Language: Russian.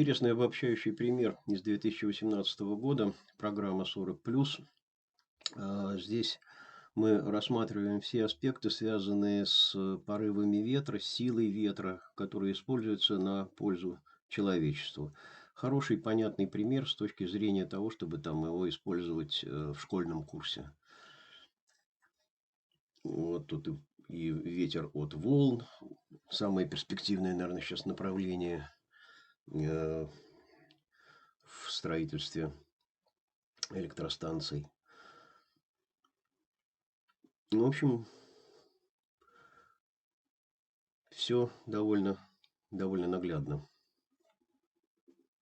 интересный обобщающий пример из 2018 года, программа 40+. Здесь мы рассматриваем все аспекты, связанные с порывами ветра, с силой ветра, которые используются на пользу человечеству. Хороший, понятный пример с точки зрения того, чтобы там его использовать в школьном курсе. Вот тут и ветер от волн, самое перспективное, наверное, сейчас направление в строительстве электростанций. В общем, все довольно наглядно.